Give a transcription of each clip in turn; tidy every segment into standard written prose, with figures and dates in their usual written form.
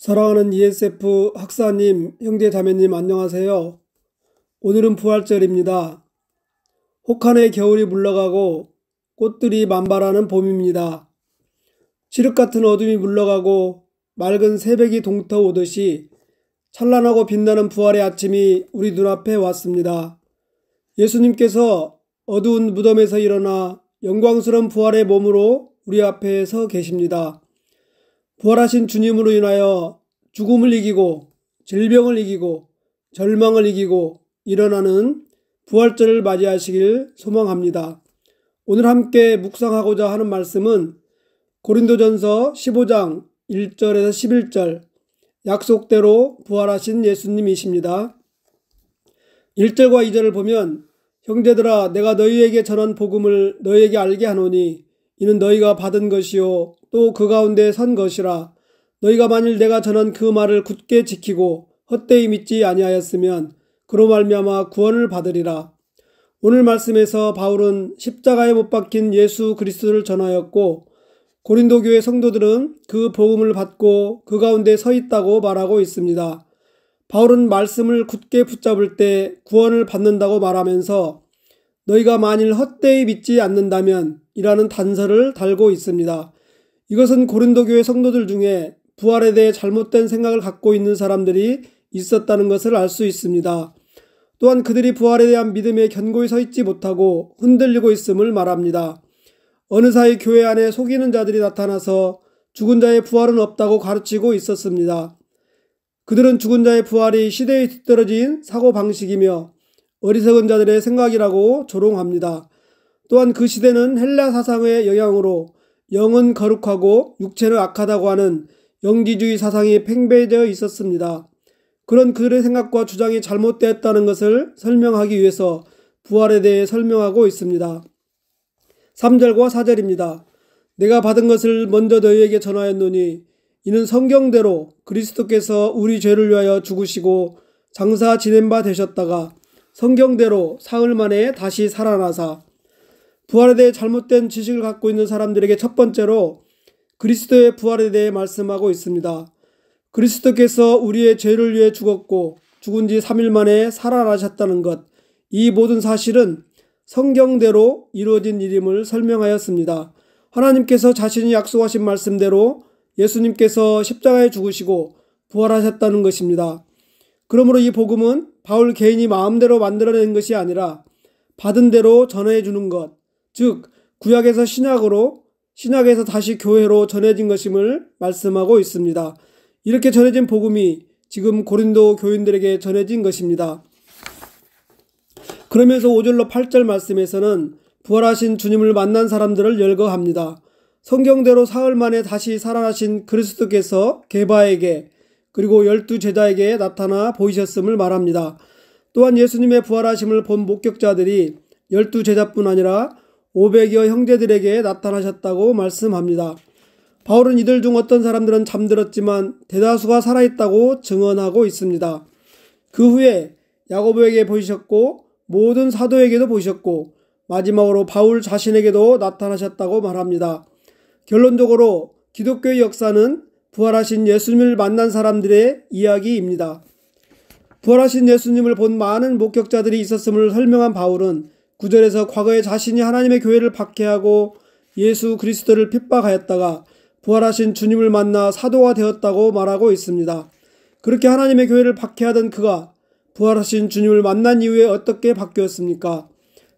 사랑하는 ESF 학사님, 형제 자매님 안녕하세요. 오늘은 부활절입니다. 혹한의 겨울이 물러가고 꽃들이 만발하는 봄입니다. 칠흑 같은 어둠이 물러가고 맑은 새벽이 동터오듯이 찬란하고 빛나는 부활의 아침이 우리 눈앞에 왔습니다. 예수님께서 어두운 무덤에서 일어나 영광스러운 부활의 몸으로 우리 앞에 서 계십니다. 부활하신 주님으로 인하여 죽음을 이기고 질병을 이기고 절망을 이기고 일어나는 부활절을 맞이하시길 소망합니다. 오늘 함께 묵상하고자 하는 말씀은 고린도전서 15장 1절에서 11절 약속대로 부활하신 예수님이십니다. 1절과 2절을 보면 형제들아 내가 너희에게 전한 복음을 너희에게 알게 하노니 이는 너희가 받은 것이요 또 그 가운데 선 것이라. 너희가 만일 내가 전한 그 말을 굳게 지키고 헛되이 믿지 아니하였으면 그로 말미암아 구원을 받으리라. 오늘 말씀에서 바울은 십자가에 못 박힌 예수 그리스도를 전하였고 고린도 교회 성도들은 그 복음을 받고 그 가운데 서 있다고 말하고 있습니다. 바울은 말씀을 굳게 붙잡을 때 구원을 받는다고 말하면서 너희가 만일 헛되이 믿지 않는다면 이라는 단서를 달고 있습니다. 이것은 고린도 교회 성도들 중에 부활에 대해 잘못된 생각을 갖고 있는 사람들이 있었다는 것을 알 수 있습니다. 또한 그들이 부활에 대한 믿음에 견고히 서 있지 못하고 흔들리고 있음을 말합니다. 어느 사이 교회 안에 속이는 자들이 나타나서 죽은 자의 부활은 없다고 가르치고 있었습니다. 그들은 죽은 자의 부활이 시대에 뒤떨어진 사고방식이며 어리석은 자들의 생각이라고 조롱합니다. 또한 그 시대는 헬라 사상의 영향으로 영은 거룩하고 육체는 악하다고 하는 영지주의 사상이 팽배되어 있었습니다. 그런 그들의 생각과 주장이 잘못되었다는 것을 설명하기 위해서 부활에 대해 설명하고 있습니다. 3절과 4절입니다. 내가 받은 것을 먼저 너희에게 전하였노니 이는 성경대로 그리스도께서 우리 죄를 위하여 죽으시고 장사 지낸 바 되셨다가 성경대로 사흘 만에 다시 살아나사. 부활에 대해 잘못된 지식을 갖고 있는 사람들에게 첫 번째로 그리스도의 부활에 대해 말씀하고 있습니다. 그리스도께서 우리의 죄를 위해 죽었고 죽은 지 3일 만에 살아나셨다는 것, 이 모든 사실은 성경대로 이루어진 일임을 설명하였습니다. 하나님께서 자신이 약속하신 말씀대로 예수님께서 십자가에 죽으시고 부활하셨다는 것입니다. 그러므로 이 복음은 바울 개인이 마음대로 만들어낸 것이 아니라 받은 대로 전해주는 것, 즉 구약에서 신약으로, 신약에서 다시 교회로 전해진 것임을 말씀하고 있습니다. 이렇게 전해진 복음이 지금 고린도 교인들에게 전해진 것입니다. 그러면서 5절로 8절 말씀에서는 부활하신 주님을 만난 사람들을 열거합니다. 성경대로 사흘 만에 다시 살아나신 그리스도께서 게바에게 그리고 12제자에게 나타나 보이셨음을 말합니다. 또한 예수님의 부활하심을 본 목격자들이 12제자뿐 아니라 500여 형제들에게 나타나셨다고 말씀합니다. 바울은 이들 중 어떤 사람들은 잠들었지만 대다수가 살아있다고 증언하고 있습니다. 그 후에 야고보에게 보이셨고 모든 사도에게도 보이셨고 마지막으로 바울 자신에게도 나타나셨다고 말합니다. 결론적으로 기독교의 역사는 부활하신 예수님을 만난 사람들의 이야기입니다. 부활하신 예수님을 본 많은 목격자들이 있었음을 설명한 바울은 9절에서 과거에 자신이 하나님의 교회를 박해하고 예수 그리스도를 핍박하였다가 부활하신 주님을 만나 사도가 되었다고 말하고 있습니다. 그렇게 하나님의 교회를 박해하던 그가 부활하신 주님을 만난 이후에 어떻게 바뀌었습니까?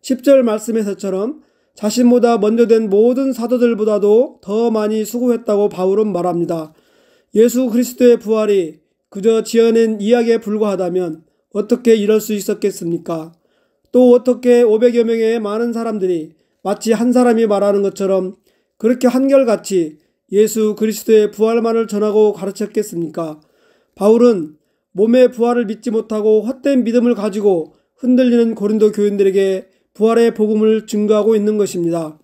10절 말씀에서처럼 자신보다 먼저 된 모든 사도들보다도 더 많이 수고했다고 바울은 말합니다. 예수 그리스도의 부활이 그저 지어낸 이야기에 불과하다면 어떻게 이럴 수 있었겠습니까? 또 어떻게 500여 명의 많은 사람들이 마치 한 사람이 말하는 것처럼 그렇게 한결같이 예수 그리스도의 부활만을 전하고 가르쳤겠습니까? 바울은 몸의 부활을 믿지 못하고 헛된 믿음을 가지고 흔들리는 고린도 교인들에게 부활의 복음을 증거하고 있는 것입니다.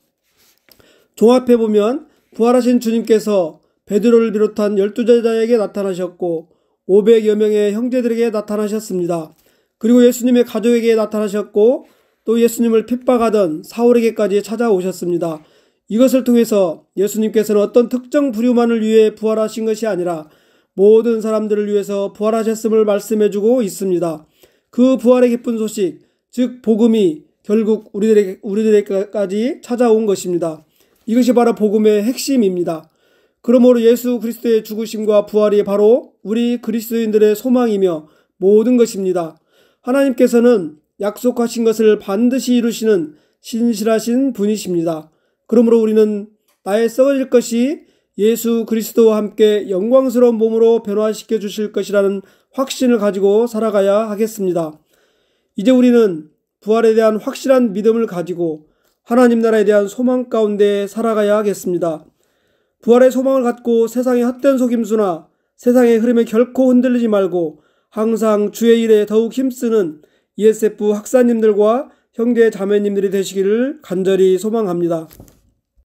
종합해보면 부활하신 주님께서 베드로를 비롯한 12제자에게 나타나셨고 500여 명의 형제들에게 나타나셨습니다. 그리고 예수님의 가족에게 나타나셨고 또 예수님을 핍박하던 사울에게까지 찾아오셨습니다. 이것을 통해서 예수님께서는 어떤 특정 부류만을 위해 부활하신 것이 아니라 모든 사람들을 위해서 부활하셨음을 말씀해주고 있습니다. 그 부활의 기쁜 소식, 즉 복음이 결국 우리들에게까지 찾아온 것입니다. 이것이 바로 복음의 핵심입니다. 그러므로 예수 그리스도의 죽으심과 부활이 바로 우리 그리스도인들의 소망이며 모든 것입니다. 하나님께서는 약속하신 것을 반드시 이루시는 신실하신 분이십니다. 그러므로 우리는 나의 썩어질 것이 예수 그리스도와 함께 영광스러운 몸으로 변화시켜 주실 것이라는 확신을 가지고 살아가야 하겠습니다. 이제 우리는 부활에 대한 확실한 믿음을 가지고 하나님 나라에 대한 소망 가운데 살아가야 하겠습니다. 부활의 소망을 갖고 세상의 헛된 속임수나 세상의 흐름에 결코 흔들리지 말고 항상 주의 일에 더욱 힘쓰는 ESF 학사님들과 형제 자매님들이 되시기를 간절히 소망합니다.